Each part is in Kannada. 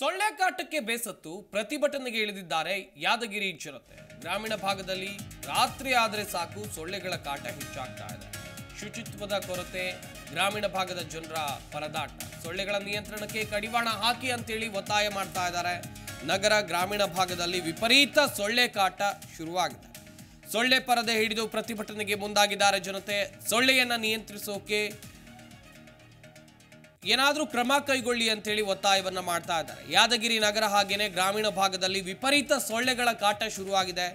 ಸೊಳ್ಳೆ ಕಾಟಕ್ಕೆ ಬೇಸತ್ತು ಪ್ರತಿಭಟನೆಗೆ ಇಳಿದಿದ್ದಾರೆ ಯಾದಗಿರಿ ಜನತೆ. ಗ್ರಾಮೀಣ ಭಾಗದಲ್ಲಿ ರಾತ್ರಿ ಆದರೆ ಸಾಕು ಸೊಳ್ಳೆಗಳ ಕಾಟ ಹೆಚ್ಚಾಗ್ತಾ ಇದೆ. ಶುಚಿತ್ವದ ಕೊರತೆ, ಗ್ರಾಮೀಣ ಭಾಗದ ಜನರ ಪರದಾಟ, ಸೊಳ್ಳೆಗಳ ನಿಯಂತ್ರಣಕ್ಕೆ ಕಡಿವಾಣ ಹಾಕಿ ಅಂತೇಳಿ ಒತ್ತಾಯ ಮಾಡ್ತಾ ಇದ್ದಾರೆ. ನಗರ ಗ್ರಾಮೀಣ ಭಾಗದಲ್ಲಿ ವಿಪರೀತ ಸೊಳ್ಳೆ ಕಾಟ ಶುರುವಾಗಿದೆ. ಸೊಳ್ಳೆ ಪರದೆ ಹಿಡಿದು ಪ್ರತಿಭಟನೆಗೆ ಮುಂದಾಗಿದ್ದಾರೆ ಜನತೆ. ಸೊಳ್ಳೆಯನ್ನ ನಿಯಂತ್ರಿಸೋಕೆ ಏನಾದರೂ ಕ್ರಮ ಕೈಗೊಳ್ಳಿ ಅಂತೇಳಿ ಒತ್ತಾಯವನ್ನ ಮಾಡ್ತಾ ಇದ್ದಾರೆ. ಯಾದಗಿರಿ ನಗರ ಹಾಗೇನೆ ಗ್ರಾಮೀಣ ಭಾಗದಲ್ಲಿ ವಿಪರೀತ ಸೊಳ್ಳೆಗಳ ಕಾಟ ಶುರುವಾಗಿದೆ.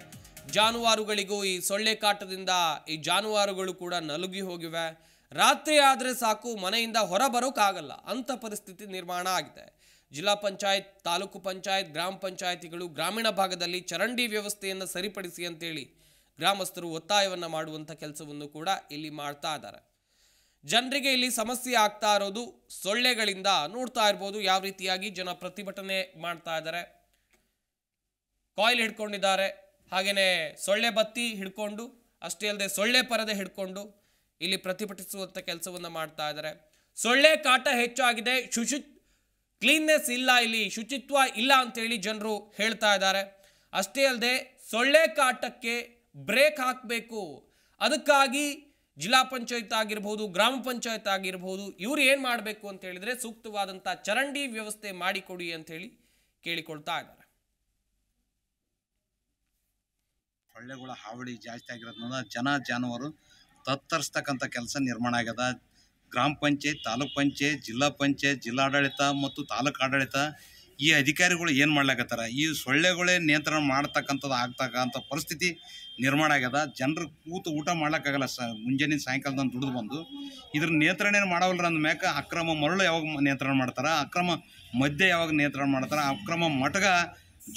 ಜಾನುವಾರುಗಳಿಗೂ ಈ ಸೊಳ್ಳೆ ಕಾಟದಿಂದ ಈ ಜಾನುವಾರುಗಳು ಕೂಡ ನಲುಗಿ ಹೋಗಿವೆ. ರಾತ್ರಿ ಆದರೆ ಸಾಕು ಮನೆಯಿಂದ ಹೊರ ಬರೋಕ್ಕಾಗಲ್ಲ ಅಂತ ಪರಿಸ್ಥಿತಿ ನಿರ್ಮಾಣ ಆಗಿದೆ. ಜಿಲ್ಲಾ ಪಂಚಾಯತ್, ತಾಲೂಕು ಪಂಚಾಯತ್, ಗ್ರಾಮ ಪಂಚಾಯತಿಗಳು ಗ್ರಾಮೀಣ ಭಾಗದಲ್ಲಿ ಚರಂಡಿ ವ್ಯವಸ್ಥೆಯನ್ನು ಸರಿಪಡಿಸಿ ಅಂತೇಳಿ ಗ್ರಾಮಸ್ಥರು ಒತ್ತಾಯವನ್ನ ಮಾಡುವಂಥ ಕೆಲಸವನ್ನು ಕೂಡ ಇಲ್ಲಿ ಮಾಡ್ತಾ ಇದ್ದಾರೆ. ಜನರಿಗೆ ಇಲ್ಲಿ ಸಮಸ್ಯೆ ಆಗ್ತಾ ಇರೋದು ಸೊಳ್ಳೆಗಳಿಂದ. ನೋಡ್ತಾ ಇರ್ಬೋದು ಯಾವ ರೀತಿಯಾಗಿ ಜನ ಪ್ರತಿಭಟನೆ ಮಾಡ್ತಾ ಇದ್ದಾರೆ. ಕಾಯಿಲ್ ಹಿಡ್ಕೊಂಡಿದ್ದಾರೆ, ಹಾಗೇನೆ ಸೊಳ್ಳೆ ಬತ್ತಿ ಹಿಡ್ಕೊಂಡು, ಅಷ್ಟೇ ಅಲ್ಲದೆ ಸೊಳ್ಳೆ ಪರದೆ ಹಿಡ್ಕೊಂಡು ಇಲ್ಲಿ ಪ್ರತಿಭಟಿಸುವಂಥ ಕೆಲಸವನ್ನ ಮಾಡ್ತಾ ಇದ್ದಾರೆ. ಸೊಳ್ಳೆ ಕಾಟ ಹೆಚ್ಚಾಗಿದೆ, ಕ್ಲೀನ್ನೆಸ್ ಇಲ್ಲ, ಇಲ್ಲಿ ಶುಚಿತ್ವ ಇಲ್ಲ ಅಂತೇಳಿ ಜನರು ಹೇಳ್ತಾ ಇದ್ದಾರೆ. ಅಷ್ಟೇ ಅಲ್ಲದೆ ಸೊಳ್ಳೆ ಕಾಟಕ್ಕೆ ಬ್ರೇಕ್ ಹಾಕಬೇಕು. ಅದಕ್ಕಾಗಿ ಜಿಲ್ಲಾ ಪಂಚಾಯತ್ ಆಗಿರ್ಬೋದು, ಗ್ರಾಮ ಪಂಚಾಯತ್ ಆಗಿರ್ಬೋದು, ಇವ್ರು ಏನು ಮಾಡಬೇಕು ಅಂತ ಹೇಳಿದ್ರೆ ಸೂಕ್ತವಾದಂಥ ಚರಂಡಿ ವ್ಯವಸ್ಥೆ ಮಾಡಿಕೊಡಿ ಅಂತ ಹೇಳಿ ಕೇಳಿಕೊಳ್ತಾ ಇದ್ದಾರೆ. ಸೊಳ್ಳೆಗಳ ಹಾವಳಿ ಜಾಸ್ತಿ ಆಗಿರೋದ್ರಿಂದ ಜಾನುವಾರು ತತ್ತರಿಸ್ತಕ್ಕಂಥ ಕೆಲಸ ನಿರ್ಮಾಣ ಆಗ್ಯದ. ಗ್ರಾಮ ಪಂಚಾಯತ್, ತಾಲೂಕ್ ಪಂಚಾಯತ್, ಜಿಲ್ಲಾ ಪಂಚಾಯತ್, ಜಿಲ್ಲಾಡಳಿತ ಮತ್ತು ತಾಲೂಕು ಆಡಳಿತ ಈ ಅಧಿಕಾರಿಗಳು ಏನು ಮಾಡ್ಲಾಕತ್ತಾರ, ಈ ಸೊಳ್ಳೆಗಳೇ ನಿಯಂತ್ರಣ ಮಾಡ್ತಕ್ಕಂಥದ್ದು ಆಗ್ತಕ್ಕಂಥ ಪರಿಸ್ಥಿತಿ ನಿರ್ಮಾಣ ಆಗ್ಯದ. ಜನರು ಕೂತು ಊಟ ಮಾಡ್ಲಿಕ್ಕಾಗಲ್ಲ. ಮುಂಜಾನೆ ಸಾಯಂಕಾಲದಂದು ದುಡಿದು ಬಂದು ಇದ್ರ ನಿಯಂತ್ರಣ ಮಾಡವಲ್ರ ಅಂದ್ಮ್ಯಾಕ ಅಕ್ರಮ ಮರಳು ಯಾವಾಗ ನಿಯಂತ್ರಣ ಮಾಡ್ತಾರೆ, ಅಕ್ರಮ ಮದ್ಯ ಯಾವಾಗ ನಿಯಂತ್ರಣ ಮಾಡ್ತಾರೆ, ಅಕ್ರಮ ಮಟಗ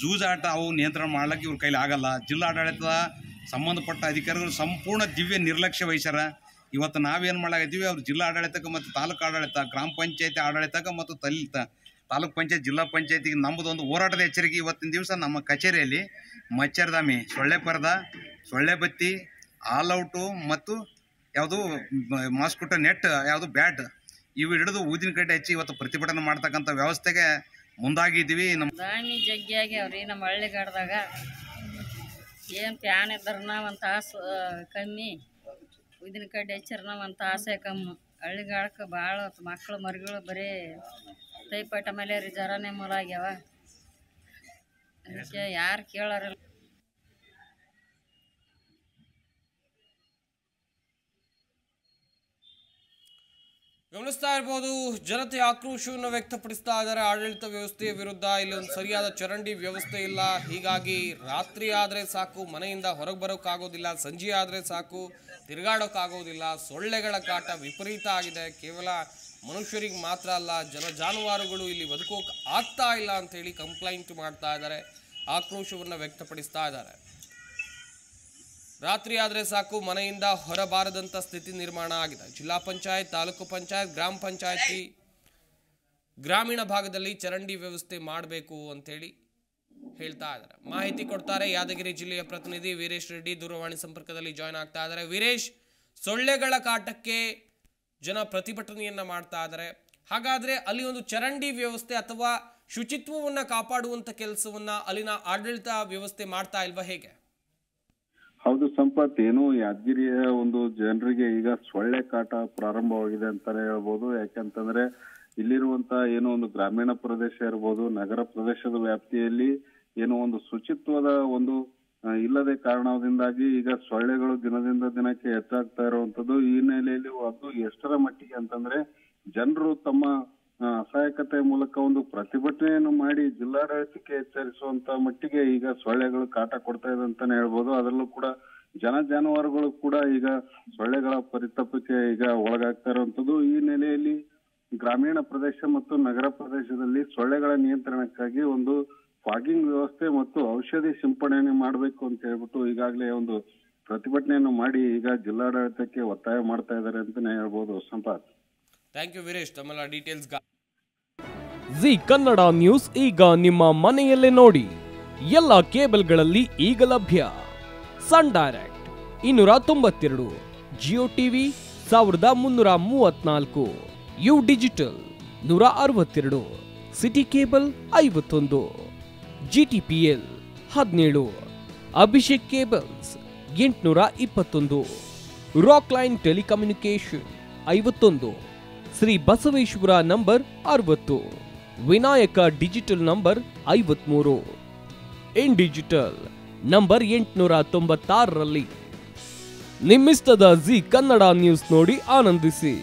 ಜೂಜಾಟ ಅವು ನಿಯಂತ್ರಣ ಮಾಡ್ಲಿಕ್ಕೆ ಇವ್ರ ಕೈಲಿ ಆಗಲ್ಲ. ಜಿಲ್ಲಾಡಳಿತದ ಸಂಬಂಧಪಟ್ಟ ಅಧಿಕಾರಿಗಳು ಸಂಪೂರ್ಣ ದಿವ್ಯ ನಿರ್ಲಕ್ಷ್ಯ ವಹಿಸ್ಯಾರ. ಇವತ್ತು ನಾವೇನು ಮಾಡಾಕತ್ತೀವಿ, ಅವ್ರು ಜಿಲ್ಲಾ ಆಡಳಿತಕ್ಕೆ ಮತ್ತು ತಾಲೂಕು ಆಡಳಿತ, ಗ್ರಾಮ ಪಂಚಾಯತಿ ಆಡಳಿತಕ್ಕೆ ಮತ್ತು ತಾಲೂಕ್ ಪಂಚಾಯತ್, ಜಿಲ್ಲಾ ಪಂಚಾಯತಿಗೆ ನಮ್ಮದೊಂದು ಹೋರಾಟದ ಎಚ್ಚರಿಕೆ. ಇವತ್ತಿನ ದಿವಸ ನಮ್ಮ ಕಚೇರಿಯಲ್ಲಿ ಮಚ್ಚರ್ದಾಮಿ, ಸೊಳ್ಳೆ ಪರದ, ಸೊಳ್ಳೆ ಬತ್ತಿ, ಆಲ್ ಔಟು ಮತ್ತು ಯಾವುದು ಮಾಸ್ಕಿಟೋ ನೆಟ್, ಯಾವುದು ಬ್ಯಾಟ್, ಇವು ಹಿಡಿದು ಊದಿನ ಕಡ್ಡಿ ಹಚ್ಚಿ ಇವತ್ತು ಪ್ರತಿಭಟನೆ ಮಾಡ್ತಕ್ಕಂಥ ವ್ಯವಸ್ಥೆಗೆ ಮುಂದಾಗಿದ್ದೀವಿ. ನಮ್ಮ ದಾಮಿ ಜಗ್ಗಿಯಾಗಿ ಅವ್ರಿ ನಮ್ಮ ಹಳ್ಳಿಗಾಡ್ದಾಗ ಏನು ಪ್ಯಾನ್ ಇದ್ರನ ಒಂದು ತಾಸು ಕಮ್ಮಿ, ಊದಿನ ಕಡ್ಡಿ ಹಚ್ಚಿರನ ಒಂದು ತಾಸೇ ಕಮ್ಮಿ. ಹಳ್ಳಿಗಾಡಕ್ಕೆ ಭಾಳ ಮಕ್ಕಳು ಮರಿಗಳು ಬರೀ ಟೈಫಾಯ್ಡ್ ಮಲೇರಿ ಜ್ವರನೇ ಮೂಲ ಆಗ್ಯಾವ. ಅದಕ್ಕೆ ಯಾರು ಕೇಳೋರಿಲ್ಲ. ಗಮನಿಸ್ತಾ ಇರ್ಬೋದು, ಜನತೆ ಆಕ್ರೋಶವನ್ನು ವ್ಯಕ್ತಪಡಿಸ್ತಾ ಇದ್ದಾರೆ. ಆಡಳಿತ ವ್ಯವಸ್ಥೆಯ ವಿರುದ್ಧ ಇಲ್ಲಿ ಒಂದು ಸರಿಯಾದ ಚರಂಡಿ ವ್ಯವಸ್ಥೆ ಇಲ್ಲ, ಹೀಗಾಗಿ ರಾತ್ರಿ ಆದರೆ ಸಾಕು ಮನೆಯಿಂದ ಹೊರಗೆ ಬರೋಕ್ಕಾಗೋದಿಲ್ಲ, ಸಂಜೆ ಆದರೆ ಸಾಕು ತಿರುಗಾಡೋಕ್ಕಾಗೋದಿಲ್ಲ. ಸೊಳ್ಳೆಗಳ ಕಾಟ ವಿಪರೀತ ಆಗಿದೆ. ಕೇವಲ ಮನುಷ್ಯರಿಗೆ ಮಾತ್ರ ಅಲ್ಲ, ಜಾನುವಾರುಗಳು ಇಲ್ಲಿ ಬದುಕೋಕೆ ಆಗ್ತಾ ಇಲ್ಲ ಅಂತೇಳಿ ಕಂಪ್ಲೇಂಟ್ ಮಾಡ್ತಾ ಇದ್ದಾರೆ, ಆಕ್ರೋಶವನ್ನು ವ್ಯಕ್ತಪಡಿಸ್ತಾ ಇದ್ದಾರೆ. ರಾತ್ರಿ ಆದರೆ ಸಾಕು ಮನೆಯಿಂದ ಹೊರಬಾರದಂಥ ಸ್ಥಿತಿ ನಿರ್ಮಾಣ ಆಗಿದೆ. ಜಿಲ್ಲಾ ಪಂಚಾಯತ್, ತಾಲೂಕು ಪಂಚಾಯತ್, ಗ್ರಾಮ ಪಂಚಾಯತಿ ಗ್ರಾಮೀಣ ಭಾಗದಲ್ಲಿ ಚರಂಡಿ ವ್ಯವಸ್ಥೆ ಮಾಡಬೇಕು ಅಂತೇಳಿ ಹೇಳ್ತಾ ಇದ್ದಾರೆ. ಮಾಹಿತಿ ಕೊಡ್ತಾರೆ ಯಾದಗಿರಿ ಜಿಲ್ಲೆಯ ಪ್ರತಿನಿಧಿ ವೀರೇಶ್ ರೆಡ್ಡಿ, ದೂರವಾಣಿ ಸಂಪರ್ಕದಲ್ಲಿ ಜಾಯ್ನ್ ಆಗ್ತಾ ಇದ್ದಾರೆ. ವೀರೇಶ್, ಸೊಳ್ಳೆಗಳ ಕಾಟಕ್ಕೆ ಜನ ಪ್ರತಿಭಟನೆಯನ್ನ ಮಾಡ್ತಾ ಇದ್ದಾರೆ. ಹಾಗಾದ್ರೆ ಅಲ್ಲಿ ಒಂದು ಚರಂಡಿ ವ್ಯವಸ್ಥೆ ಅಥವಾ ಶುಚಿತ್ವವನ್ನ ಕಾಪಾಡುವಂತ ಕೆಲಸವನ್ನ ಅಲ್ಲಿನ ಆಡಳಿತ ವ್ಯವಸ್ಥೆ ಮಾಡ್ತಾ ಇಲ್ವಾ, ಹೇಗೆ? ಹೌದು ಸಂಪತ್, ಏನು ಯಾದಗಿರಿಯ ಒಂದು ಜನರಿಗೆ ಈಗ ಸೊಳ್ಳೆ ಕಾಟ ಪ್ರಾರಂಭವಾಗಿದೆ ಅಂತಾನೆ ಹೇಳ್ಬೋದು. ಯಾಕೆಂತಂದ್ರೆ ಇಲ್ಲಿರುವಂತ ಏನೋ ಒಂದು ಗ್ರಾಮೀಣ ಪ್ರದೇಶ ಇರ್ಬೋದು, ನಗರ ಪ್ರದೇಶದ ವ್ಯಾಪ್ತಿಯಲ್ಲಿ ಏನೋ ಒಂದು ಶುಚಿತ್ವದ ಒಂದು ಇಲ್ಲದೆ ಕಾರಣದಿಂದಾಗಿ ಈಗ ಸೊಳ್ಳೆಗಳು ದಿನದಿಂದ ದಿನಕ್ಕೆ ಹೆಚ್ಚಾಗ್ತಾ ಇರುವಂತದ್ದು. ಈ ಹಿನ್ನೆಲೆಯಲ್ಲಿ ಅದು ಎಷ್ಟರ ಮಟ್ಟಿಗೆ ಅಂತಂದ್ರೆ ಜನರು ತಮ್ಮ ಅಸಹಾಯಕತೆ ಮೂಲಕ ಒಂದು ಪ್ರತಿಭಟನೆಯನ್ನು ಮಾಡಿ ಜಿಲ್ಲಾಡಳಿತಕ್ಕೆ ಎಚ್ಚರಿಸುವಂತ ಮಟ್ಟಿಗೆ ಈಗ ಸೊಳ್ಳೆಗಳು ಕಾಟ ಕೊಡ್ತಾ ಇದೆ ಅಂತಾನೆ ಹೇಳ್ಬೋದು. ಅದರಲ್ಲೂ ಕೂಡ ಜಾನುವಾರುಗಳು ಕೂಡ ಈಗ ಸೊಳ್ಳೆಗಳ ಪರಿತಾಪಕ್ಕೆ ಈಗ ಒಳಗಾಗ್ತಾ ಇರುವಂತದ್ದು. ಈ ನೆಲೆಯಲ್ಲಿ ಗ್ರಾಮೀಣ ಪ್ರದೇಶ ಮತ್ತು ನಗರ ಪ್ರದೇಶದಲ್ಲಿ ಸೊಳ್ಳೆಗಳ ನಿಯಂತ್ರಣಕ್ಕಾಗಿ ಒಂದು ಫಾಗಿಂಗ್ ವ್ಯವಸ್ಥೆ ಮತ್ತು ಔಷಧಿ ಸಿಂಪಡಣೆ ಮಾಡಬೇಕು ಅಂತ ಹೇಳ್ಬಿಟ್ಟು ಈಗಾಗಲೇ ಒಂದು ಪ್ರತಿಭಟನೆಯನ್ನು ಮಾಡಿ ಈಗ ಜಿಲ್ಲಾಡಳಿತಕ್ಕೆ ಒತ್ತಾಯ ಮಾಡ್ತಾ ಇದ್ದಾರೆ ಅಂತಾನೆ ಹೇಳ್ಬೋದು. ಸಂಪಾತ್, ಥ್ಯಾಂಕ್ ಯು ವೀರೇಶ್, ತಮ್ಮೆಲ್ಲ ಡೀಟೇಲ್ಸ್. ಜಿ ಕನ್ನಡ ನ್ಯೂಸ್ ಈಗ ನಿಮ್ಮ ಮನೆಯಲ್ಲೇ ನೋಡಿ. ಎಲ್ಲ ಕೇಬಲ್ಗಳಲ್ಲಿ ಈಗ ಲಭ್ಯ. Sun Direct 292, Jio TV 1334, U Digital 162, City Cable 51, GTPL 17, Abhishek cables 821, Rockline telecommunication 51, Shri Basaveshwara number 60, Vinayaka digital number 53, in digital number 896ರಲ್ಲಿ. ನಿಮ್ಮಿಸ್ತದ ಜಿ ಕನ್ನಡ ನ್ಯೂಸ್ ನೋಡಿ ಆನಂದಿಸಿ.